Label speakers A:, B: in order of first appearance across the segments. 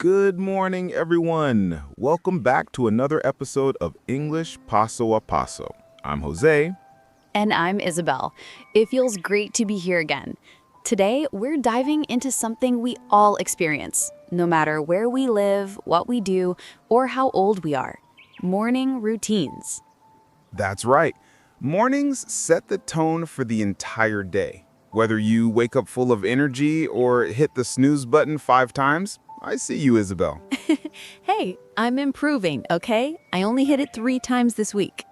A: Good morning, everyone. Welcome back to another episode of English Paso a Paso. I'm Jose.
B: And I'm Isabel. It feels great to be here again. Today, we're diving into something we all experience, no matter where we live, what we do, or how old we are. Morning routines.
A: That's right. Mornings set the tone for the entire day. Whether you wake up full of energy or hit the snooze button 5 times, I see you, Isabel.
B: Hey, I'm improving, okay? I only hit it 3 times this week.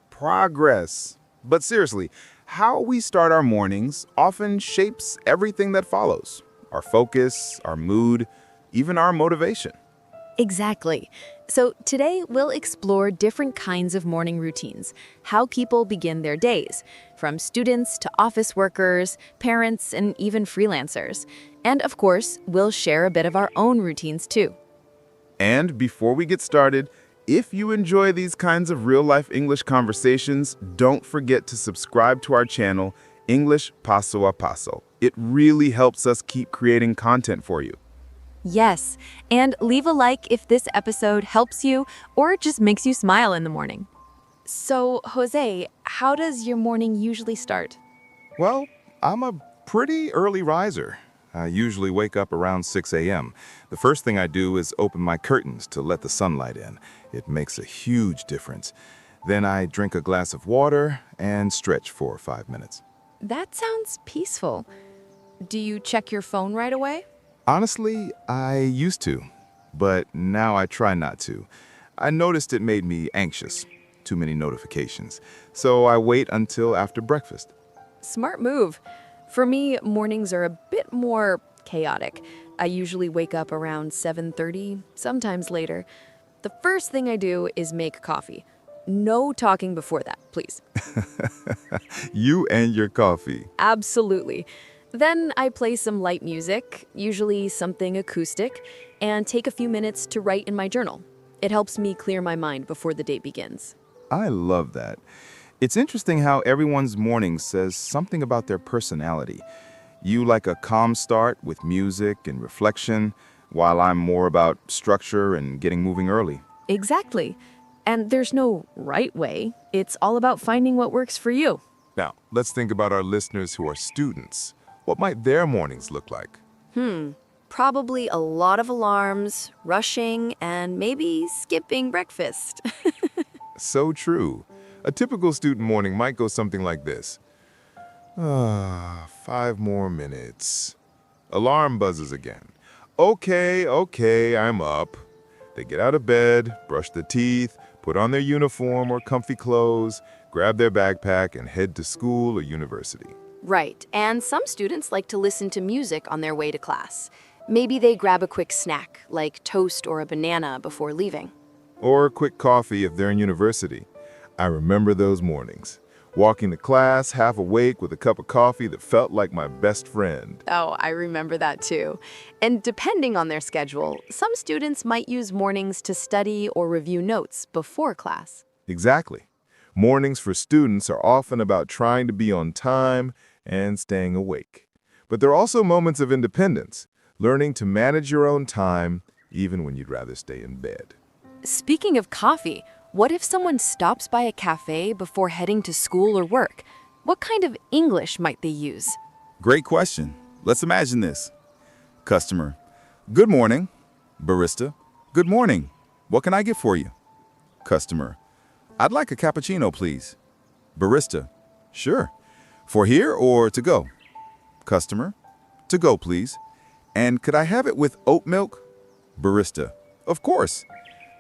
A: Progress. But seriously, how we start our mornings often shapes everything that follows. Our focus, our mood, even our motivation.
B: Exactly. So today we'll explore different kinds of morning routines, how people begin their days, from students to office workers, parents, and even freelancers. And of course, we'll share a bit of our own routines too.
A: And before we get started, if you enjoy these kinds of real-life English conversations, don't forget to subscribe to our channel, English Paso a Paso. It really helps us keep creating content for you.
B: Yes, and leave a like if this episode helps you or just makes you smile in the morning. So, Jose, how does your morning usually start?
C: Well, I'm a pretty early riser. I usually wake up around 6 a.m. The first thing I do is open my curtains to let the sunlight in. It makes a huge difference. Then I drink a glass of water and stretch for 5 minutes.
B: That sounds peaceful. Do you check your phone right away?
C: Honestly, I used to, but now I try not to. I noticed it made me anxious, too many notifications, so I wait until after breakfast.
B: Smart move. For me, mornings are a bit more chaotic. I usually wake up around 7:30, sometimes later. The first thing I do is make coffee. No talking before that, please.
C: You and your coffee.
B: Absolutely. Then I play some light music, usually something acoustic, and take a few minutes to write in my journal. It helps me clear my mind before the day begins.
C: I love that. It's interesting how everyone's morning says something about their personality. You like a calm start with music and reflection, while I'm more about structure and getting moving early.
B: Exactly. And there's no right way. It's all about finding what works for you.
D: Now, let's think about our listeners who are students. What might their mornings look like?
B: Probably a lot of alarms, rushing, and maybe skipping breakfast.
D: So true. A typical student morning might go something like this. 5 more minutes. Alarm buzzes again. Okay, I'm up. They get out of bed, brush their teeth, put on their uniform or comfy clothes, grab their backpack, and head to school or university.
E: Right, and some students like to listen to music on their way to class. Maybe they grab a quick snack, like toast or a banana, before leaving.
D: Or a quick coffee if they're in university. I remember those mornings. Walking to class, half awake with a cup of coffee that felt like my best friend.
E: Oh, I remember that too. And depending on their schedule, some students might use mornings to study or review notes before class.
D: Exactly. Mornings for students are often about trying to be on time and staying awake. But there are also moments of independence, learning to manage your own time, even when you'd rather stay in bed.
B: Speaking of coffee, what if someone stops by a cafe before heading to school or work? What kind of English might they use?
C: Great question. Let's imagine this. Customer, good morning. Barista, good morning. What can I get for you? Customer, I'd like a cappuccino, please. Barista, sure. For here or to go? Customer, to go, please. And could I have it with oat milk? Barista, of course.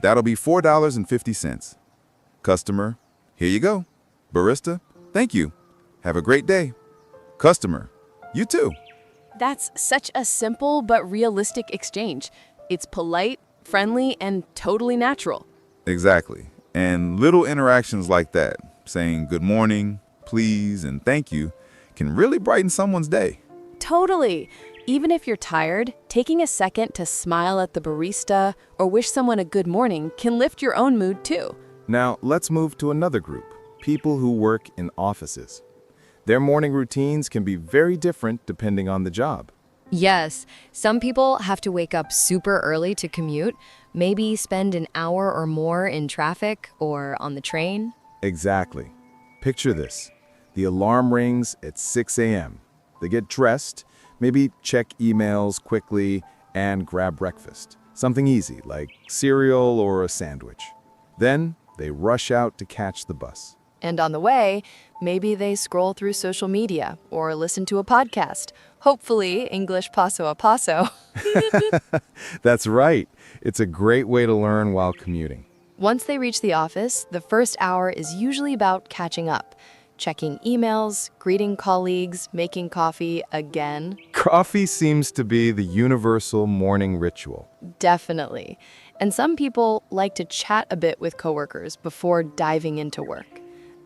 C: That'll be $4.50. Customer, here you go. Barista, thank you. Have a great day. Customer, you too.
B: That's such a simple but realistic exchange. It's polite, friendly, and totally natural.
C: Exactly. And little interactions like that, saying good morning, please, and thank you, can really brighten someone's day.
B: Totally. Even if you're tired, taking a second to smile at the barista or wish someone a good morning can lift your own mood too.
C: Now, let's move to another group, people who work in offices. Their morning routines can be very different depending on the job.
F: Yes, some people have to wake up super early to commute, maybe spend an hour or more in traffic or on the train.
C: Exactly. Picture this. The alarm rings at 6 a.m. They get dressed, maybe check emails quickly, and grab breakfast. Something easy, like cereal or a sandwich. Then they rush out to catch the bus.
E: And on the way, maybe they scroll through social media or listen to a podcast. Hopefully, English Paso a Paso.
C: That's right. It's a great way to learn while commuting.
E: Once they reach the office, the first hour is usually about catching up, checking emails, greeting colleagues, making coffee again.
C: Coffee seems to be the universal morning ritual.
E: Definitely. And some people like to chat a bit with coworkers before diving into work.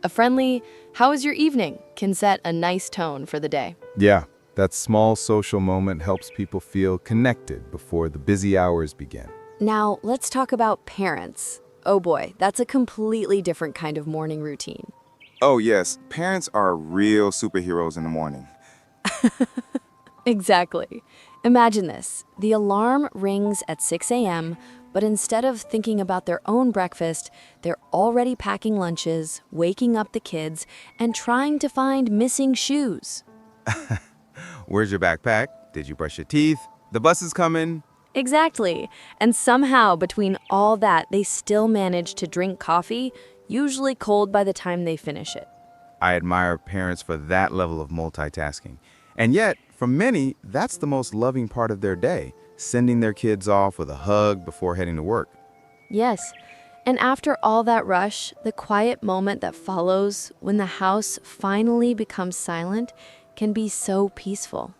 E: A friendly, "How was your evening?" can set a nice tone for the day.
C: Yeah, that small social moment helps people feel connected before the busy hours begin.
B: Now, let's talk about parents. Oh boy, that's a completely different kind of morning routine.
A: Oh yes, parents are real superheroes in the morning.
B: Exactly. Imagine this. The alarm rings at 6 a.m., but instead of thinking about their own breakfast, they're already packing lunches, waking up the kids, and trying to find missing shoes.
A: Where's your backpack? Did you brush your teeth? The bus is coming.
B: Exactly. And somehow, between all that, they still manage to drink coffee, usually cold by the time they finish it.
A: I admire parents for that level of multitasking. And yet, for many, that's the most loving part of their day, sending their kids off with a hug before heading to work.
B: Yes. And after all that rush, the quiet moment that follows when the house finally becomes silent can be so peaceful.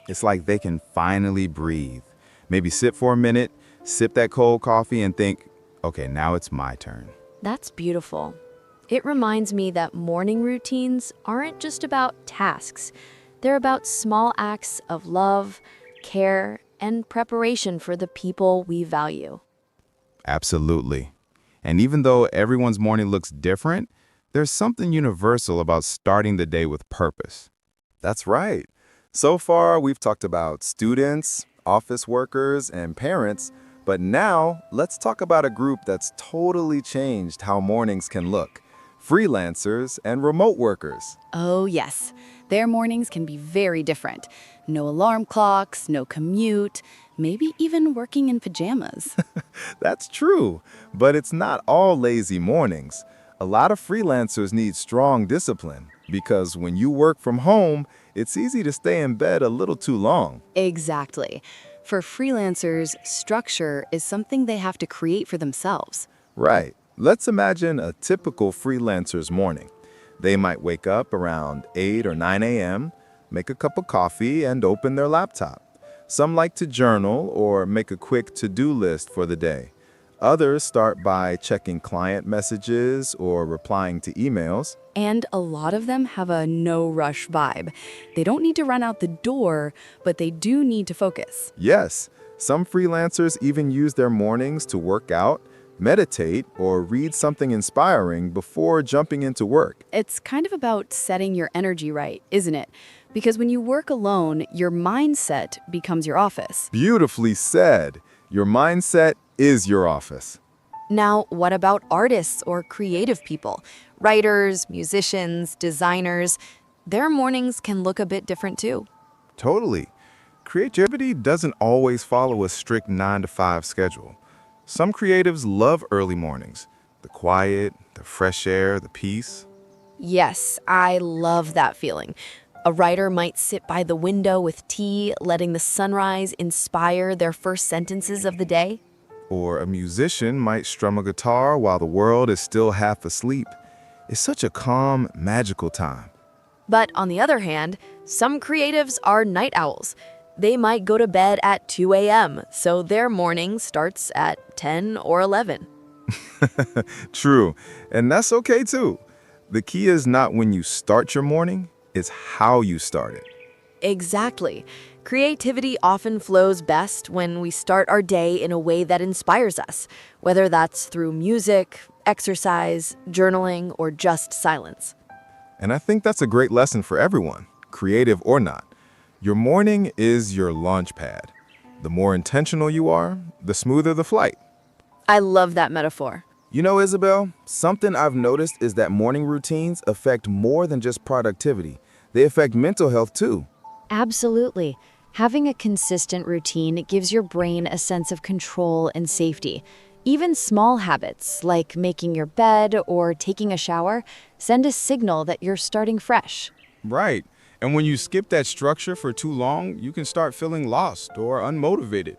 A: It's like they can finally breathe. Maybe sit for a minute, sip that cold coffee, and think, okay, now it's my turn.
B: That's beautiful. It reminds me that morning routines aren't just about tasks. They're about small acts of love, care, and preparation for the people we value.
A: Absolutely. And even though everyone's morning looks different, there's something universal about starting the day with purpose.
C: That's right. So far, we've talked about students, office workers, and parents, but now let's talk about a group that's totally changed how mornings can look: freelancers and remote workers.
G: Oh, yes. Their mornings can be very different. No alarm clocks, no commute, maybe even working in pajamas.
C: That's true, but it's not all lazy mornings. A lot of freelancers need strong discipline because when you work from home, it's easy to stay in bed a little too long.
G: Exactly. For freelancers, structure is something they have to create for themselves.
C: Right. Let's imagine a typical freelancer's morning. They might wake up around 8 or 9 a.m., make a cup of coffee, and open their laptop. Some like to journal or make a quick to-do list for the day. Others start by checking client messages or replying to emails.
G: And a lot of them have a no-rush vibe. They don't need to run out the door, but they do need to focus.
C: Yes, some freelancers even use their mornings to work out, meditate, or read something inspiring before jumping into work.
G: It's kind of about setting your energy right, isn't it? Because when you work alone, your mindset becomes your office.
C: Beautifully said. Your mindset is your office.
B: Now, what about artists or creative people? Writers, musicians, designers. Their mornings can look a bit different too.
D: Totally. Creativity doesn't always follow a strict 9 to 5 schedule. Some creatives love early mornings. The quiet, the fresh air, the peace.
B: Yes, I love that feeling. A writer might sit by the window with tea, letting the sunrise inspire their first sentences of the day.
D: Or a musician might strum a guitar while the world is still half asleep. It's such a calm, magical time.
B: But on the other hand, some creatives are night owls. They might go to bed at 2 a.m., so their morning starts at 10 or 11.
D: True, and that's okay too. The key is not when you start your morning, it's how you start it.
B: Exactly. Creativity often flows best when we start our day in a way that inspires us, whether that's through music, exercise, journaling, or just silence.
D: And I think that's a great lesson for everyone, creative or not. Your morning is your launch pad. The more intentional you are, the smoother the flight.
E: I love that metaphor.
A: You know, Isabel, something I've noticed is that morning routines affect more than just productivity. They affect mental health too.
B: Absolutely. Having a consistent routine gives your brain a sense of control and safety. Even small habits, like making your bed or taking a shower, send a signal that you're starting fresh.
C: Right. And when you skip that structure for too long, you can start feeling lost or unmotivated.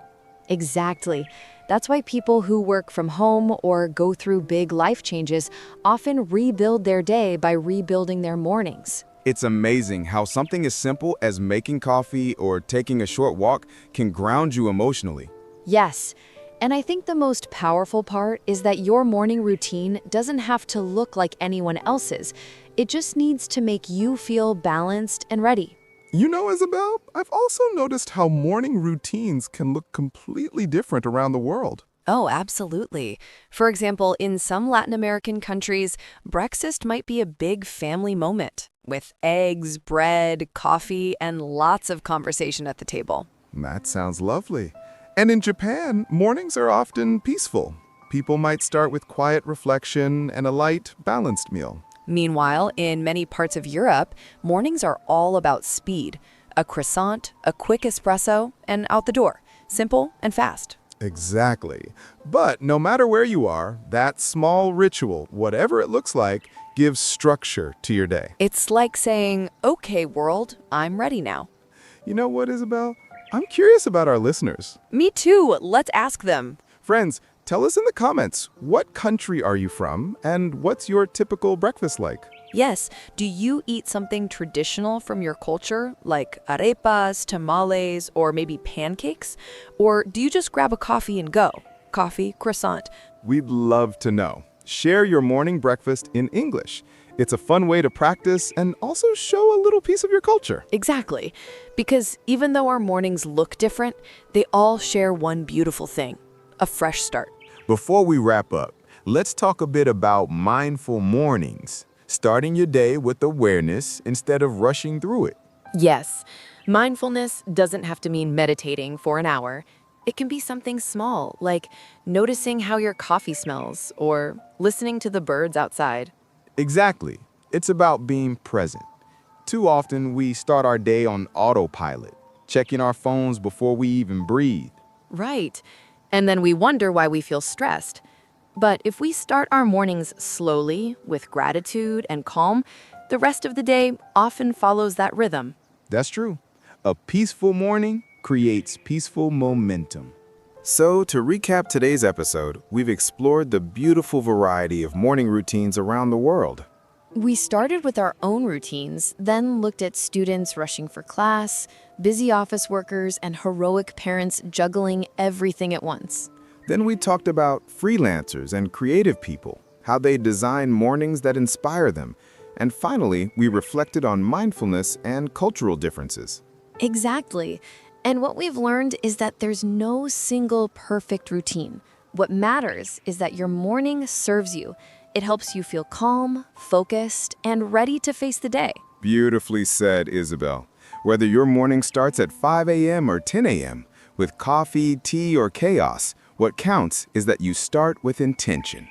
B: Exactly. That's why people who work from home or go through big life changes often rebuild their day by rebuilding their mornings.
A: It's amazing how something as simple as making coffee or taking a short walk can ground you emotionally.
B: Yes. And I think the most powerful part is that your morning routine doesn't have to look like anyone else's. It just needs to make you feel balanced and ready.
D: You know, Isabel, I've also noticed how morning routines can look completely different around the world.
E: Oh, absolutely. For example, in some Latin American countries, breakfast might be a big family moment with eggs, bread, coffee, and lots of conversation at the table.
D: That sounds lovely. And in Japan, mornings are often peaceful. People might start with quiet reflection and a light, balanced meal.
E: Meanwhile, in many parts of Europe, mornings are all about speed. A croissant, a quick espresso, and out the door. Simple and fast.
D: Exactly. But no matter where you are, that small ritual, whatever it looks like, gives structure to your day.
E: It's like saying, okay, world, I'm ready now.
D: You know what, Isabel? I'm curious about our listeners.
E: Me too. Let's ask them.
D: Friends, tell us in the comments, what country are you from and what's your typical breakfast like?
E: Yes, do you eat something traditional from your culture, like arepas, tamales, or maybe pancakes? Or do you just grab a coffee and go? Coffee, croissant.
D: We'd love to know. Share your morning breakfast in English. It's a fun way to practice and also show a little piece of your culture.
E: Exactly. Because even though our mornings look different, they all share one beautiful thing, a fresh start.
A: Before we wrap up, let's talk a bit about mindful mornings, starting your day with awareness instead of rushing through it.
E: Yes, mindfulness doesn't have to mean meditating for an hour. It can be something small, like noticing how your coffee smells or listening to the birds outside.
A: Exactly. It's about being present. Too often, we start our day on autopilot, checking our phones before we even breathe.
E: Right. And then we wonder why we feel stressed. But if we start our mornings slowly, with gratitude and calm, the rest of the day often follows that rhythm.
A: That's true. A peaceful morning creates peaceful momentum. So, to recap today's episode, we've explored the beautiful variety of morning routines around the world.
B: We started with our own routines, then looked at students rushing for class, busy office workers, and heroic parents juggling everything at once.
A: Then we talked about freelancers and creative people, how they design mornings that inspire them. And finally, we reflected on mindfulness and cultural differences.
B: Exactly. And what we've learned is that there's no single perfect routine. What matters is that your morning serves you. It helps you feel calm, focused, and ready to face the day.
A: Beautifully said, Isabel. Whether your morning starts at 5 a.m. or 10 a.m., with coffee, tea, or chaos, what counts is that you start with intention.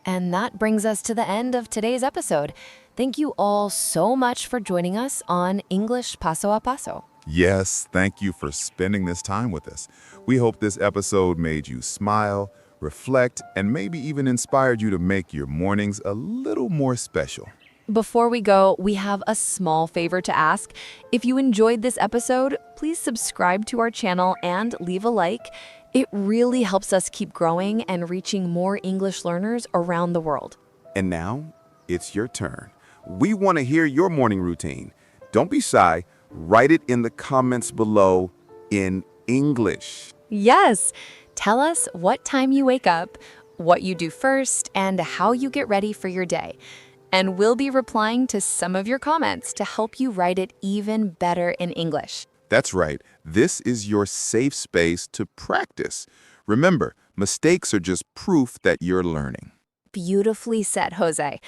B: And that brings us to the end of today's episode. Thank you all so much for joining us on English Paso a Paso.
D: Yes, thank you for spending this time with us. We hope this episode made you smile, reflect, and maybe even inspired you to make your mornings a little more special.
E: Before we go, we have a small favor to ask. If you enjoyed this episode, please subscribe to our channel and leave a like. It really helps us keep growing and reaching more English learners around the world.
A: And now, it's your turn. We want to hear your morning routine. Don't be shy. Write it in the comments below in English.
E: Yes! Tell us what time you wake up, what you do first, and how you get ready for your day. And we'll be replying to some of your comments to help you write it even better in English.
A: That's right. This is your safe space to practice. Remember, mistakes are just proof that you're learning.
E: Beautifully said, Jose.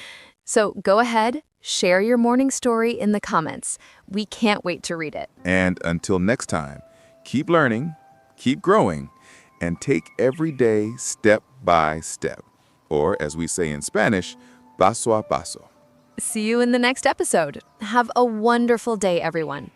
E: So go ahead, Share your morning story in the comments. We can't wait to read it.
C: And until next time, keep learning, keep growing, and take every day step by step. Or, as we say in Spanish, paso a paso.
E: See you in the next episode. Have a wonderful day, everyone.